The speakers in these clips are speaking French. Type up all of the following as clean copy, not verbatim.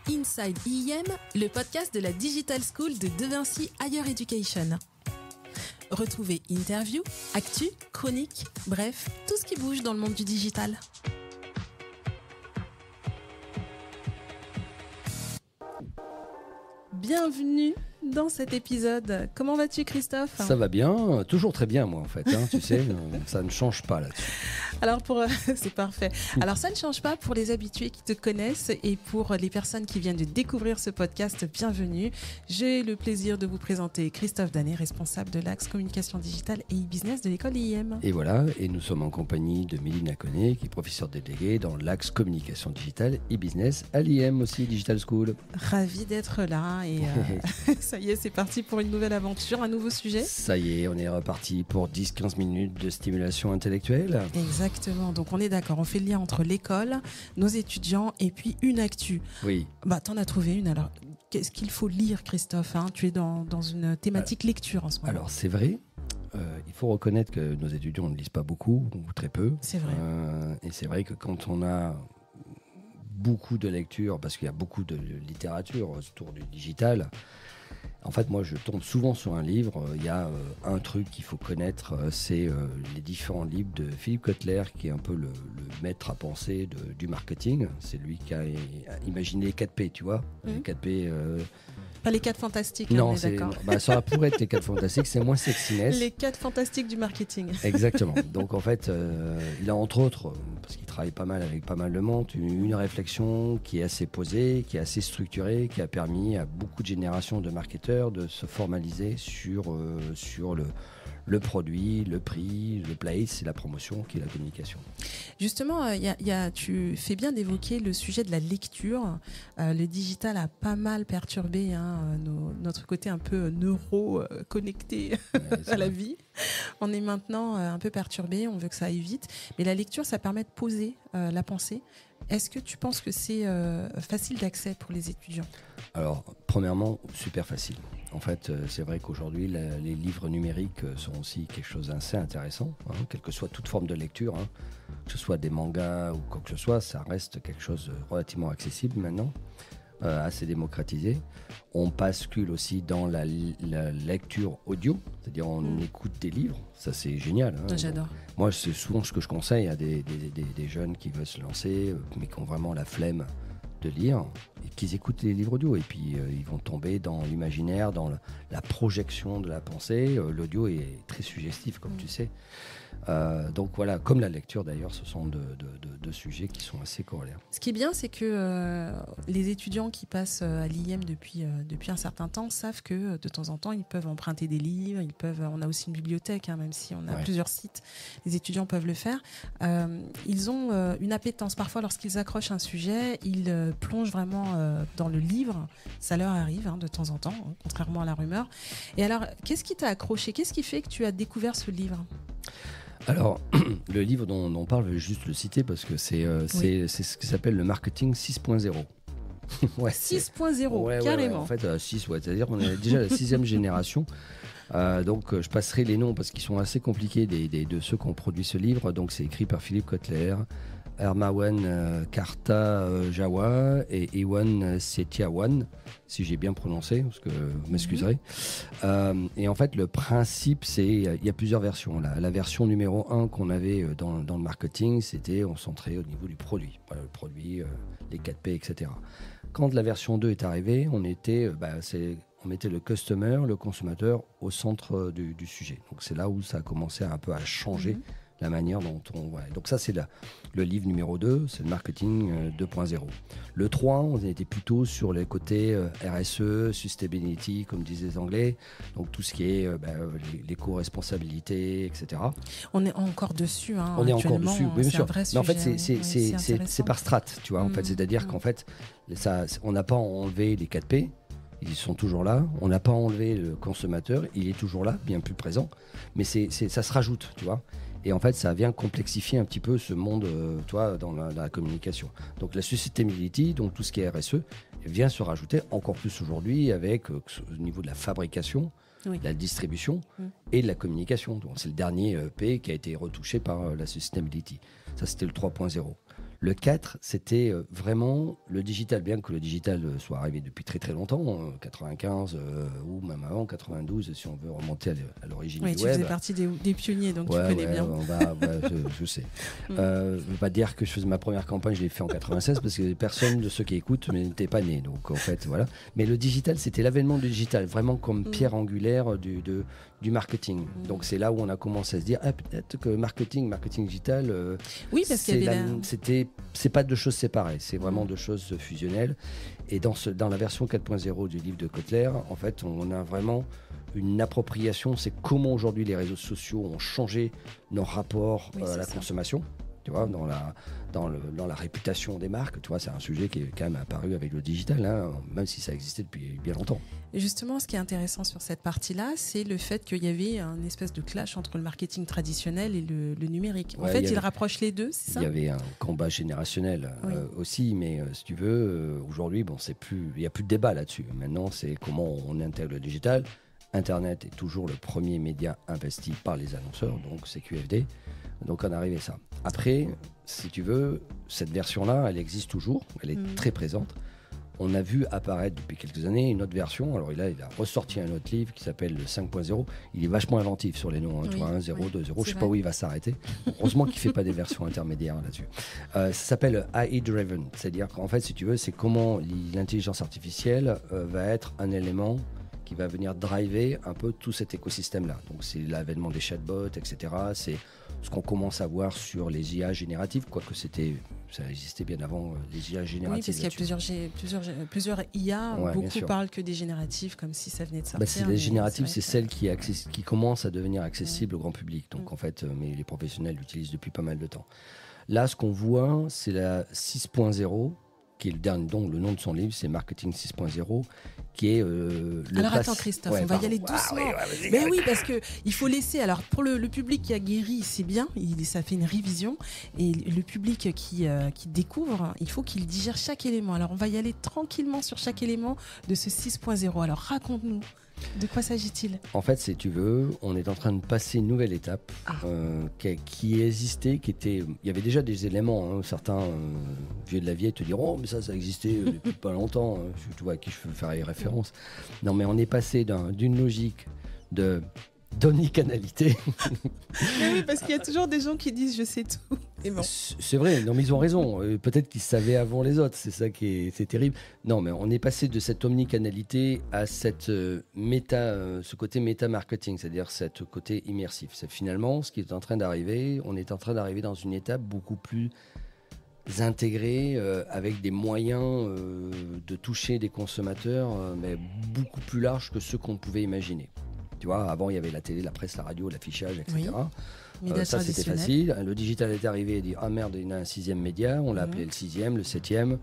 Inside IEM, le podcast de la Digital School de De Vinci Higher Education. Retrouvez interviews, actus, chroniques, bref, tout ce qui bouge dans le monde du digital. Bienvenue dans cet épisode. Comment vas-tu, Christophe ? Ça va bien, toujours très bien moi en fait, tu sais, ça ne change pas là-dessus. Alors c'est parfait. Alors ça ne change pas pour les habitués qui te connaissent et pour les personnes qui viennent de découvrir ce podcast, bienvenue. J'ai le plaisir de vous présenter Christophe Danet, responsable de l'axe communication digitale et e-business de l'école IEM. Et voilà, et nous sommes en compagnie de Mélina Connet, qui est professeure déléguée dans l'axe communication digitale et business à l'IEM aussi, Digital School. Ravie d'être là et ça y est, c'est parti pour une nouvelle aventure, un nouveau sujet. Ça y est, on est reparti pour 10-15 minutes de stimulation intellectuelle. Exactement, donc on est d'accord, on fait le lien entre l'école, nos étudiants et puis une actu. Oui. T'en as trouvé une, alors qu'est-ce qu'il faut lire, Christophe, Tu es dans une thématique lecture en ce moment. Alors c'est vrai, il faut reconnaître que nos étudiants ne lisent pas beaucoup ou très peu. C'est vrai. Et c'est vrai que quand on a beaucoup de lectures, parce qu'il y a beaucoup de littérature autour du digital, en fait, moi, je tombe souvent sur un livre. Il y a un truc qu'il faut connaître, c'est les différents livres de Philippe Kotler, qui est un peu le maître à penser du marketing. C'est lui qui a imaginé les 4P, tu vois. Les 4P... Pas les 4 fantastiques, non, on est d'accord. Ça pourrait être les 4 fantastiques, c'est moins sexiness. Les 4 fantastiques du marketing. Exactement. Donc en fait, il a entre autres, parce qu'il travaille pas mal avec pas mal de monde, une réflexion qui est assez posée, qui est assez structurée, qui a permis à beaucoup de générations de marketeurs de se formaliser sur le produit, le prix, le place et la promotion qui est la communication. Justement, tu fais bien d'évoquer le sujet de la lecture. Le digital a pas mal perturbé notre côté un peu neuro-connecté à la vie. On est maintenant un peu perturbé, on veut que ça aille vite. Mais la lecture, ça permet de poser la pensée. Est-ce que tu penses que c'est facile d'accès pour les étudiants ? Alors, premièrement, super facile. En fait, c'est vrai qu'aujourd'hui, les livres numériques sont aussi quelque chose d'assez intéressant, quelle que soit toute forme de lecture, que ce soit des mangas ou quoi que ce soit, ça reste quelque chose de relativement accessible maintenant, assez démocratisé. On bascule aussi dans la lecture audio, c'est-à-dire on écoute des livres, ça c'est génial. J'adore. Moi, c'est souvent ce que je conseille à des jeunes qui veulent se lancer, mais qui ont vraiment la flemme de lire, et qu'ils écoutent les livres audio, et puis ils vont tomber dans l'imaginaire, dans la projection de la pensée. L'audio est très suggestif, comme tu sais. Donc voilà, comme la lecture d'ailleurs, ce sont deux sujets qui sont assez corrélaires. Ce qui est bien, c'est que les étudiants qui passent à l'IEM depuis un certain temps savent que de temps en temps, ils peuvent emprunter des livres, on a aussi une bibliothèque, même si on a plusieurs sites, les étudiants peuvent le faire. Ils ont une appétence. Parfois, lorsqu'ils accrochent un sujet, ils plongent vraiment dans le livre. Ça leur arrive de temps en temps, contrairement à la rumeur. Et alors, qu'est-ce qui t'a accroché ? Qu'est-ce qui fait que tu as découvert ce livre ? Alors, le livre dont on parle, je vais juste le citer parce que c'est ce qui s'appelle le marketing 6.0. 6.0, carrément. En fait, 6, c'est-à-dire qu'on est déjà la 6e génération. Donc, je passerai les noms parce qu'ils sont assez compliqués de ceux qui ont produit ce livre. Donc, c'est écrit par Philippe Kotler, Hermawan Kartajawa et Ewan Setiawan, si j'ai bien prononcé, parce que vous m'excuserez. Et en fait, le principe, il y a plusieurs versions. La version numéro 1 qu'on avait dans le marketing, c'était on centrait au niveau du produit. Voilà, le produit, les 4P, etc. Quand la version 2 est arrivée, on mettait le customer, le consommateur, au centre du sujet. Donc c'est là où ça a commencé un peu à changer la manière dont on... Ouais. Donc ça, c'est le livre numéro 2, c'est le marketing 2.0. Le 3, on était plutôt sur les côtés RSE, sustainability, comme disent les Anglais, donc tout ce qui est l'éco-responsabilité, etc. On est encore dessus, on est encore dessus, oui, bien sûr. Mais en fait, c'est par strate, tu vois, en fait, c'est-à-dire qu'en fait, on n'a pas enlevé les 4P, ils sont toujours là. On n'a pas enlevé le consommateur, il est toujours là, bien plus présent. Mais ça se rajoute, tu vois. Et en fait, ça vient complexifier un petit peu ce monde, dans la communication. Donc la sustainability, donc tout ce qui est RSE, vient se rajouter encore plus aujourd'hui avec au niveau de la fabrication, la distribution et de la communication. Donc c'est le dernier P qui a été retouché par la sustainability. Ça, c'était le 3.0. Le 4, c'était vraiment le digital, bien que le digital soit arrivé depuis très très longtemps, 95 ou même avant, 92, si on veut remonter à l'origine du tu web. faisais partie des pionniers, donc tu connais bien. Je sais. Je ne veux pas dire que je faisais ma première campagne, je l'ai fait en 96, parce que personne de ceux qui écoutent n'était pas né. Donc en fait, voilà. Mais le digital, c'était l'avènement du digital, vraiment comme pierre angulaire du marketing. Donc c'est là où on a commencé à se dire, peut-être que marketing digital, oui, parce qu'il y avait c'est pas deux choses séparées, c'est vraiment deux choses fusionnelles. Et dans la version 4.0 du livre de Kotler, en fait, on a vraiment une appropriation, c'est comment aujourd'hui les réseaux sociaux ont changé nos rapports à la consommation. Tu vois, dans la réputation des marques, tu vois, c'est un sujet qui est quand même apparu avec le digital, hein, même si ça existait depuis bien longtemps. Et justement, ce qui est intéressant sur cette partie-là, c'est le fait qu'il y avait un espèce de clash entre le marketing traditionnel et le numérique. En fait, il rapproche les deux, c'est ça ? Il y avait un combat générationnel aussi, mais si tu veux, aujourd'hui, il n'y a plus de débat là-dessus. Maintenant, c'est comment on intègre le digital. Internet est toujours le premier média investi par les annonceurs, donc c'est QFD. Donc on arrive à ça. Après, si tu veux, cette version-là, elle existe toujours, elle est très présente. On a vu apparaître depuis quelques années une autre version. Alors il a ressorti un autre livre qui s'appelle le 5.0. Il est vachement inventif sur les noms, tu vois, 1, 0, 2, 0. Je ne sais pas où il va s'arrêter. Heureusement qu'il ne fait pas des versions intermédiaires là-dessus. Ça s'appelle AI Driven. C'est-à-dire qu'en fait, si tu veux, c'est comment l'intelligence artificielle va être un élément qui va venir driver un peu tout cet écosystème-là. Donc c'est l'avènement des chatbots, etc. C'est ce qu'on commence à voir sur les IA génératives, quoique ça existait bien avant les IA génératives. Oui, parce qu'il y a plusieurs IA. Beaucoup parlent que des génératives, comme si ça venait de sortir. Les génératives, c'est celles qui commencent à devenir accessibles au grand public. Donc en fait, mais les professionnels l'utilisent depuis pas mal de temps. Là, ce qu'on voit, c'est la 6.0, qui est le dernier, donc le nom de son livre, c'est Marketing 6.0, qui est Alors attends Christophe, on va y aller doucement. Mais oui, parce que il faut laisser. Alors pour le public qui a guéri, c'est bien, ça fait une révision, et le public qui découvre, il faut qu'il digère chaque élément. Alors on va y aller tranquillement sur chaque élément de ce 6.0. Alors raconte-nous. De quoi s'agit-il ? En fait, si tu veux, on est en train de passer une nouvelle étape qui existait, il y avait déjà des éléments. Hein, certains vieux de la vieille te diront, mais ça existait depuis pas longtemps. Hein, tu vois à qui je veux faire les références. Non, mais on est passé d'une logique d'omnicanalité. Mais oui, parce qu'il y a toujours des gens qui disent je sais tout. Bon. C'est vrai, non, mais ils ont raison. Peut-être qu'ils savaient avant les autres, c'est ça c'est terrible. Non, mais on est passé de cette omnicanalité à cette ce côté méta-marketing, c'est-à-dire ce côté immersif. C'est finalement ce qui est en train d'arriver. On est en train d'arriver dans une étape beaucoup plus intégrée, avec des moyens de toucher des consommateurs, mais beaucoup plus larges que ceux qu'on pouvait imaginer. Tu vois, avant, il y avait la télé, la presse, la radio, l'affichage, etc. Ça, c'était facile. Le digital est arrivé et dit « Ah merde, il y en a un 6e média ». On l'a appelé le 6e, le 7e.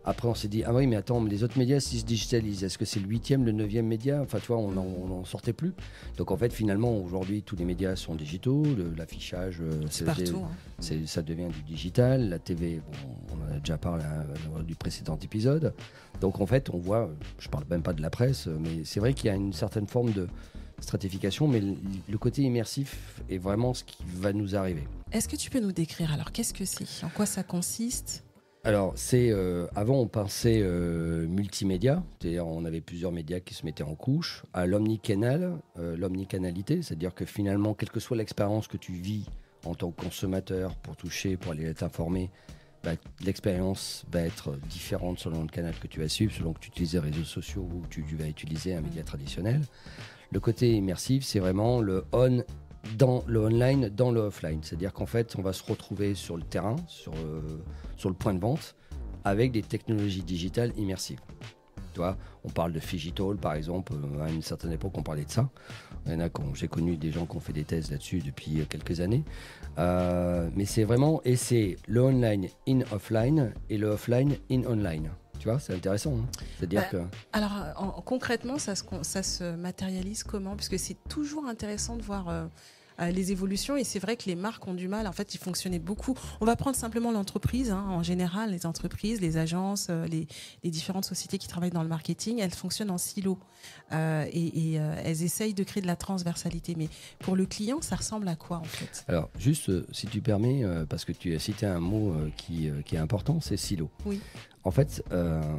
Après, on s'est dit « Ah oui, mais attends, mais les autres médias, s'ils se digitalisent, est-ce que c'est le 8e, le 9e média ?» Enfin, tu vois, on n'en sortait plus. Donc, en fait, finalement, aujourd'hui, tous les médias sont digitaux. L'affichage, c'est partout. Ça devient du digital. La TV, on en a déjà parlé du précédent épisode. Donc, en fait, on voit, je ne parle même pas de la presse, mais c'est vrai qu'il y a une certaine forme de stratification, mais le côté immersif est vraiment ce qui va nous arriver. Est-ce que tu peux nous décrire alors qu'est-ce que c'est ? En quoi ça consiste ? Alors, avant on pensait multimédia, c'est-à-dire on avait plusieurs médias qui se mettaient en couche, à l'omnicanalité, c'est-à-dire que finalement, quelle que soit l'expérience que tu vis en tant que consommateur pour toucher, pour aller t'informer, l'expérience va être différente selon le canal que tu vas suivre, selon que tu utilises les réseaux sociaux ou que tu vas utiliser un média traditionnel. Le côté immersif, c'est vraiment le online dans le offline. C'est-à-dire qu'en fait, on va se retrouver sur le terrain, sur le point de vente, avec des technologies digitales immersives. Tu vois, on parle de Phygital, par exemple. À une certaine époque, on parlait de ça. J'ai connu des gens qui ont fait des thèses là-dessus depuis quelques années. Mais c'est vraiment... Et c'est le online in offline et le offline in online. Tu vois, c'est intéressant. Hein. C'est-à-dire que... Alors, concrètement, ça se matérialise comment ? Puisque c'est toujours intéressant de voir les évolutions. Et c'est vrai que les marques ont du mal. En fait, ils fonctionnaient beaucoup. On va prendre simplement l'entreprise. En général, les entreprises, les agences, les différentes sociétés qui travaillent dans le marketing, elles fonctionnent en silo. Elles essayent de créer de la transversalité. Mais pour le client, ça ressemble à quoi en fait? Alors, juste, si tu permets, parce que tu as cité un mot qui est important, c'est silo. Oui. En fait,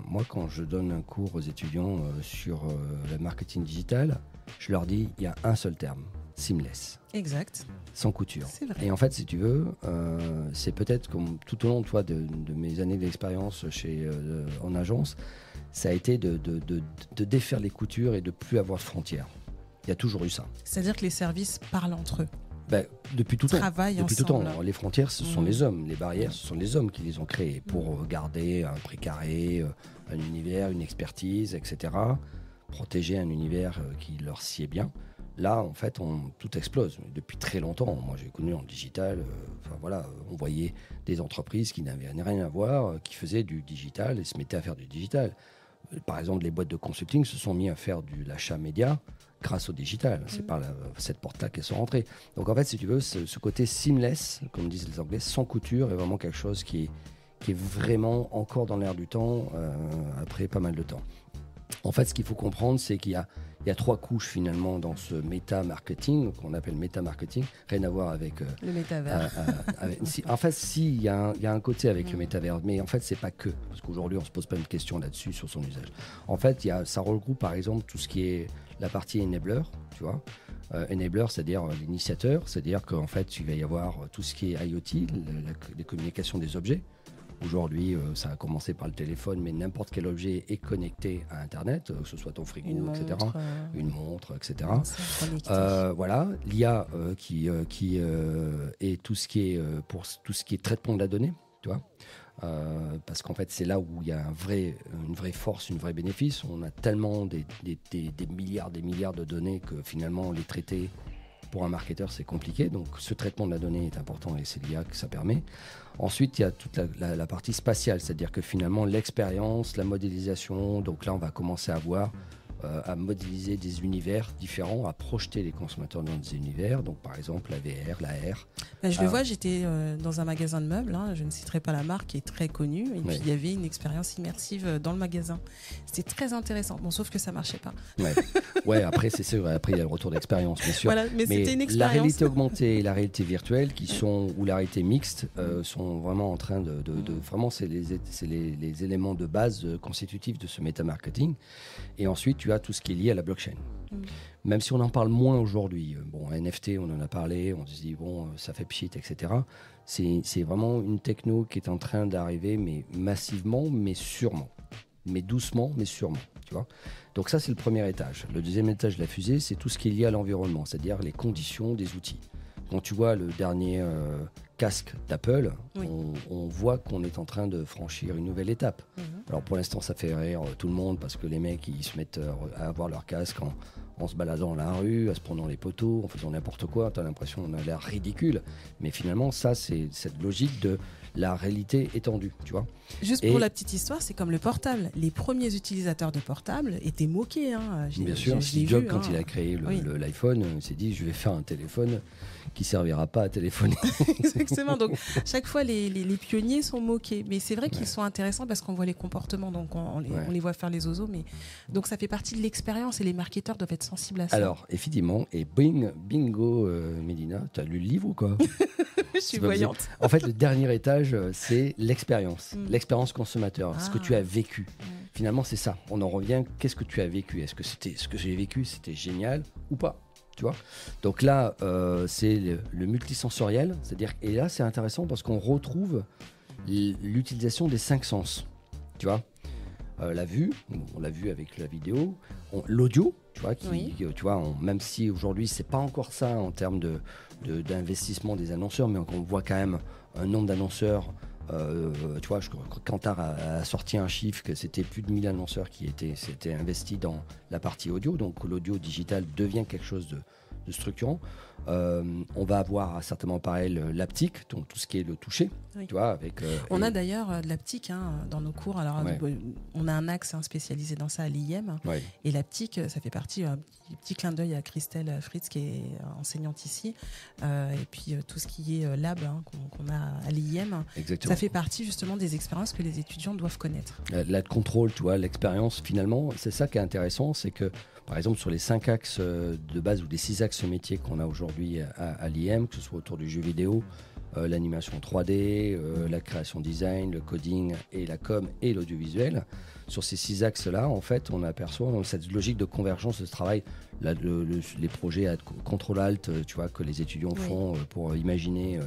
moi, quand je donne un cours aux étudiants sur le marketing digital, je leur dis, il y a un seul terme, seamless. Exact. Sans couture. C'est vrai. Et en fait, si tu veux, c'est peut-être comme tout au long de mes années d'expérience en agence, ça a été de défaire les coutures et de plus avoir de frontières. Il y a toujours eu ça. C'est-à-dire que les services parlent entre eux. Depuis tout temps. Depuis tout temps. Les frontières, ce sont les hommes. Les barrières, ce sont les hommes qui les ont créées pour garder un précaré, un univers, une expertise, etc. Protéger un univers qui leur sied bien. Là, en fait, tout explose. Depuis très longtemps, moi j'ai connu en digital, on voyait des entreprises qui n'avaient rien à voir, qui faisaient du digital et se mettaient à faire du digital. Par exemple, les boîtes de consulting se sont mis à faire de l'achat média grâce au digital. C'est par cette porte-là qu'elles sont rentrées. Donc en fait, si tu veux, ce côté seamless, comme disent les Anglais, sans couture, est vraiment quelque chose qui est vraiment encore dans l'air du temps après pas mal de temps. En fait, ce qu'il faut comprendre, c'est qu'il y a 3 couches finalement dans ce méta-marketing, qu'on appelle méta-marketing, rien à voir avec... le métavers. En fait, il y a un côté avec le métavers, mais en fait, c'est pas que, parce qu'aujourd'hui, on se pose pas une question là-dessus, sur son usage. En fait, ça regroupe par exemple tout ce qui est la partie enabler, tu vois. Enabler, c'est-à-dire l'initiateur, c'est-à-dire qu'en fait, il va y avoir tout ce qui est IoT, les communications des objets. Aujourd'hui, ça a commencé par le téléphone, mais n'importe quel objet est connecté à Internet, que ce soit ton frigo, etc. Une montre, etc. Voilà, l'IA qui est tout ce qui est pour tout ce qui est traitement de la donnée, tu vois. Parce qu'en fait, c'est là où il y a une vraie force, une vraie bénéfice. On a tellement des milliards de données que finalement, les traiter pour un marketeur, c'est compliqué. Donc, ce traitement de la donnée est important et c'est l'IA que ça permet. Ensuite, il y a toute la partie spatiale, c'est-à-dire que finalement, l'expérience, la modélisation, donc là, on va commencer à modéliser des univers différents, à projeter les consommateurs dans des univers. Donc, par exemple, la VR, la R. Je le vois, j'étais dans un magasin de meubles, je ne citerai pas la marque, qui est très connue, et puis il y avait une expérience immersive dans le magasin. C'était très intéressant, bon, sauf que ça ne marchait pas. Ouais, après, c'est sûr, après, il y a le retour d'expérience, bien sûr. Voilà, mais c'était une expérience. La réalité augmentée et la réalité virtuelle, ou la réalité mixte, sont vraiment en train vraiment, c'est les éléments de base constitutifs de ce méta-marketing. Et ensuite, tu as tout ce qui est lié à la blockchain. Même si on en parle moins aujourd'hui. Bon, NFT, on en a parlé, on se dit, ça fait pchit, etc. C'est vraiment une techno qui est en train d'arriver, mais massivement, mais sûrement. Mais doucement, mais sûrement. Tu vois. Donc ça, c'est le premier étage. Le deuxième étage de la fusée, c'est tout ce qui est lié à l'environnement, c'est-à-dire les conditions des outils. Quand tu vois le dernier casque d'Apple, on voit qu'on est en train de franchir une nouvelle étape. Alors pour l'instant, ça fait rire tout le monde parce que les mecs, ils se mettent à avoir leur casque en se baladant dans la rue, à se prenant les poteaux, en faisant n'importe quoi. Tu as l'impression qu'on a l'air ridicule. Mais finalement, ça, c'est cette logique de la réalité étendue, tu vois. Juste pour la petite histoire, c'est comme le portable. Les premiers utilisateurs de portables étaient moqués. Bien sûr, Steve Jobs, quand il a créé l'iPhone, il s'est dit, je vais faire un téléphone qui ne servira pas à téléphoner. Exactement. Donc, chaque fois, les pionniers sont moqués. Mais c'est vrai qu'ils sont intéressants parce qu'on voit les comportements, donc on les voit faire les oiseaux. Donc, ça fait partie de l'expérience et les marketeurs doivent être sensibles à ça. Alors, effectivement, et bingo, Mélina, tu as lu le livre ou quoi? Je suis voyante. En fait, le dernier étage, c'est l'expérience. L'expérience consommateur, ce que tu as vécu. Finalement, c'est ça. On en revient, qu'est-ce que tu as vécu? Est-ce que ce que j'ai vécu, c'était génial ou pas? Tu vois. Donc là, c'est le multisensoriel. C'est-à-dire, et là, c'est intéressant parce qu'on retrouve l'utilisation des 5 sens. Tu vois. La vue, on l'a vu avec la vidéo. L'audio, tu vois, tu vois, même si aujourd'hui, c'est pas encore ça en termes d'investissement des annonceurs, mais on voit quand même un nombre d'annonceurs. Tu vois, Kantar a sorti un chiffre que c'était plus de 1000 annonceurs qui s'étaient investis dans la partie audio. Donc l'audio digital devient quelque chose structurant. On va avoir certainement pareil l'haptique, donc tout ce qui est le toucher, tu vois, avec. On a d'ailleurs de l'haptique dans nos cours. Alors, Ouais. on a un axe spécialisé dans ça à l'IM. Ouais. Et l'haptique, ça fait partie un petit clin d'œil à Christelle Fritz, qui est enseignante ici. Et puis tout ce qui est lab qu'on a à l'IM. Exactement. Ça fait partie justement des expériences que les étudiants doivent connaître. La contrôle, tu vois, l'expérience, finalement, c'est ça qui est intéressant, c'est que, par exemple, sur les 5 axes de base ou les 6 axes métiers qu'on a aujourd'hui à l'IM, que ce soit autour du jeu vidéo, l'animation 3D, la création design, le coding et la com et l'audiovisuel, sur ces 6 axes-là, en fait, on aperçoit cette logique de convergence de ce travail, les projets à contrôle-alt, tu vois, que les étudiants font pour imaginer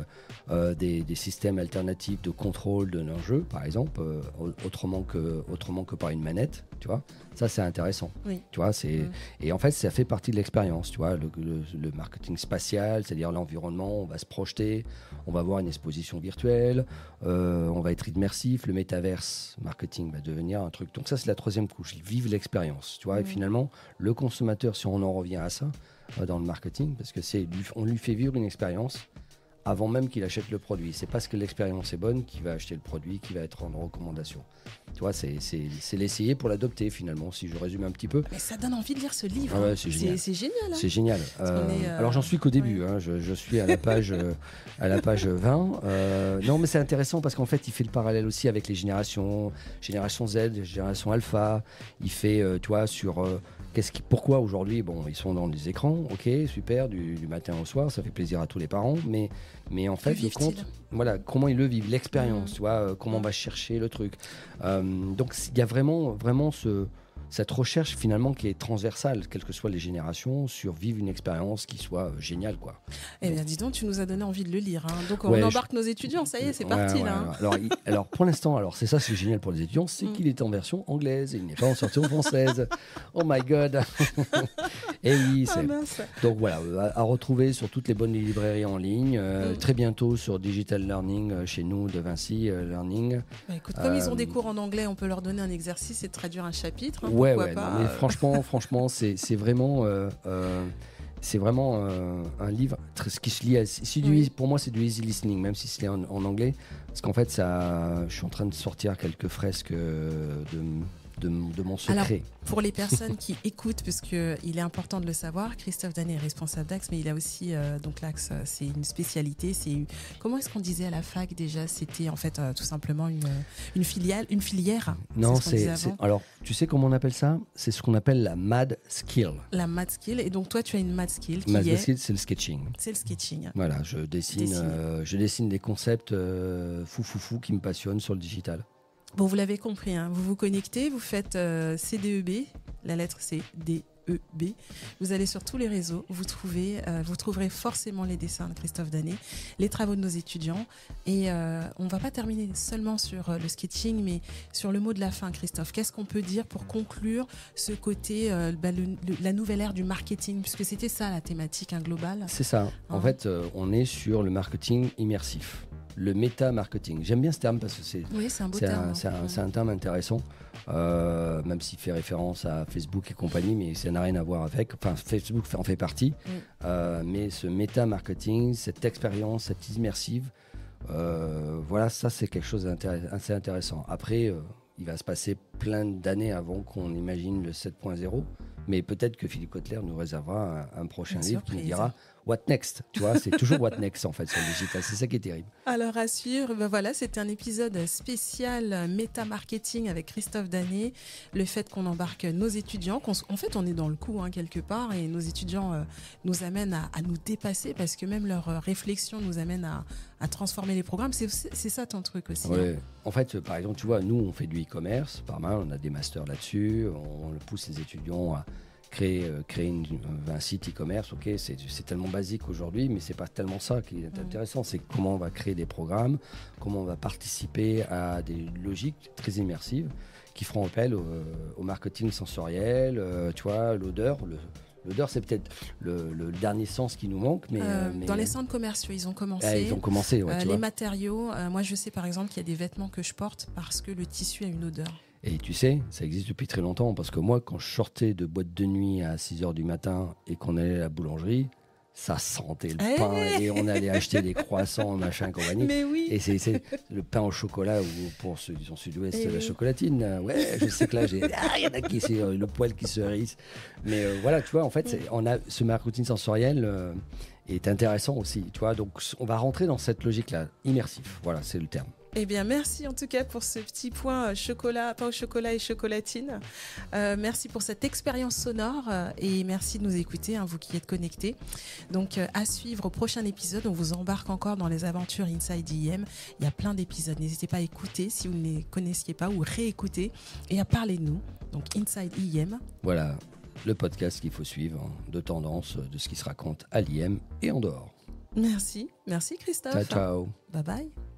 des systèmes alternatifs de contrôle de leur jeu, par exemple, autrement que par une manette, tu vois. Ça, c'est intéressant. Oui. Tu vois, et en fait, ça fait partie de l'expérience, tu vois, le marketing spatial, c'est-à-dire l'environnement, on va se projeter, on va voir une exposition virtuelle, on va être immersif, le métaverse marketing va devenir un truc. Donc ça, c'est la troisième couche, vive l'expérience, tu vois. Et finalement, le consommateur, si on en revient à ça, dans le marketing, parce que on lui fait vivre une expérience avant même qu'il achète le produit. C'est parce que l'expérience est bonne qu'il va acheter le produit, qu'il va être en recommandation. Tu vois, c'est l'essayer pour l'adopter finalement, si je résume un petit peu. Mais ça donne envie de lire ce livre. Ah ouais, c'est génial. C'est génial. Hein. C'est génial. Alors j'en suis qu'au début, hein. Je suis à la page 20. Non, mais c'est intéressant parce qu'en fait, il fait le parallèle aussi avec les génération Z, génération Alpha. Il fait, tu vois, sur pourquoi aujourd'hui, bon, ils sont dans les écrans, ok, super, du matin au soir, ça fait plaisir à tous les parents, mais en fait, le compte, voilà, comment ils le vivent, l'expérience, tu vois, comment on va chercher le truc. Donc il y a vraiment cette recherche finalement qui est transversale, quelles que soient les générations, sur vivre une expérience qui soit géniale, quoi. Eh bien, dis donc, tu nous as donné envie de le lire. Hein. Donc, on embarque nos étudiants, ça y est, c'est parti là. Ouais. Alors, pour l'instant, c'est ça, c'est génial pour les étudiants, c'est qu'il est en version anglaise et il n'est pas en version française. Oh my God. Et oui, donc voilà, à retrouver sur toutes les bonnes librairies en ligne, très bientôt sur Digital Learning chez nous de Vinci Learning. Bah, écoute, comme ils ont des cours en anglais, on peut leur donner un exercice et de traduire un chapitre. Hein. Ouais, pas, non, mais franchement, c'est vraiment, un livre ce qui se lit. Pour moi, c'est du easy listening, même si c'est en anglais, parce qu'en fait, je suis en train de sortir quelques fresques de mon secret. Alors, pour les personnes qui écoutent, parce qu'il est important de le savoir, Christophe Danet est responsable d'axe, mais il a aussi, donc l'axe, c'est une spécialité. Comment est-ce qu'on disait à la fac déjà? C'était en fait tout simplement une filière. Non, alors, tu sais comment on appelle ça? C'est ce qu'on appelle la mad skill. La mad skill. Et donc, toi, tu as une mad skill qui Mad skill, c'est le sketching. C'est le sketching. Voilà, je dessine des concepts fou qui me passionnent sur le digital. Bon, vous l'avez compris, hein. Vous vous connectez, vous faites CDEB, la lettre c'est DEB. Vous allez sur tous les réseaux, vous trouverez forcément les dessins de Christophe Danet, les travaux de nos étudiants. Et on ne va pas terminer seulement sur le sketching, mais sur le mot de la fin, Christophe. Qu'est-ce qu'on peut dire pour conclure ce côté, la nouvelle ère du marketing, puisque c'était ça la thématique globale. C'est ça. En fait, on est sur le marketing immersif. Le méta-marketing. J'aime bien ce terme parce que c'est un beau terme. C'est un terme intéressant, même s'il fait référence à Facebook et compagnie, mais ça n'a rien à voir avec. Enfin, Facebook en fait partie, mais ce méta-marketing, cette expérience, cette immersive, voilà, ça c'est quelque chose d'assez intéressant. Après, il va se passer plein d'années avant qu'on imagine le 7.0, mais peut-être que Philippe Kotler nous réservera un prochain livre qui nous dira What next? Tu vois, c'est toujours what next en fait sur le digital. C'est ça qui est terrible. Alors à suivre, voilà, c'était un épisode spécial méta-marketing avec Christophe Danet. Le fait qu'on embarque nos étudiants, en fait on est dans le coup quelque part, et nos étudiants nous amènent à nous dépasser, parce que même leur réflexion nous amène à transformer les programmes. C'est ça ton truc aussi. Ouais. En fait, par exemple, tu vois, nous on fait du e-commerce, pas mal, on a des masters là-dessus, on pousse les étudiants à créer un site e-commerce. Ok, c'est tellement basique aujourd'hui, mais c'est pas tellement ça qui est intéressant. C'est comment on va créer des programmes, comment on va participer à des logiques très immersives qui feront appel au marketing sensoriel, tu vois, l'odeur. L'odeur, c'est peut-être le dernier sens qui nous manque. Mais dans les centres commerciaux, ils ont commencé. Ils ont commencé, ouais, les matériaux. Moi, je sais par exemple qu'il y a des vêtements que je porte parce que le tissu a une odeur. Et tu sais, ça existe depuis très longtemps, parce que moi, quand je sortais de boîte de nuit à 6h du matin et qu'on allait à la boulangerie, ça sentait le pain et on allait acheter des croissants, machin, compagnie. Mais oui. Et c'est le pain au chocolat, ou pour ceux qui sont sud-ouest, c'est la chocolatine. Ouais, je sais que là, il y en a qui, c'est le poil qui se hérisse. Mais voilà, tu vois, en fait, on a ce marketing sensoriel est intéressant aussi, tu vois. Donc, on va rentrer dans cette logique-là, immersif. Voilà, c'est le terme. Eh bien, merci en tout cas pour ce petit point chocolat, pain au chocolat et chocolatine. Merci pour cette expérience sonore et merci de nous écouter, vous qui êtes connectés. Donc, à suivre au prochain épisode, on vous embarque encore dans les aventures Inside IEM. Il y a plein d'épisodes. N'hésitez pas à écouter si vous ne les connaissiez pas ou réécouter et à parler de nous. Donc, Inside IEM. Voilà, le podcast qu'il faut suivre de tendance, de ce qui se raconte à l'IEM et en dehors. Merci Christophe. Ciao. Bye bye.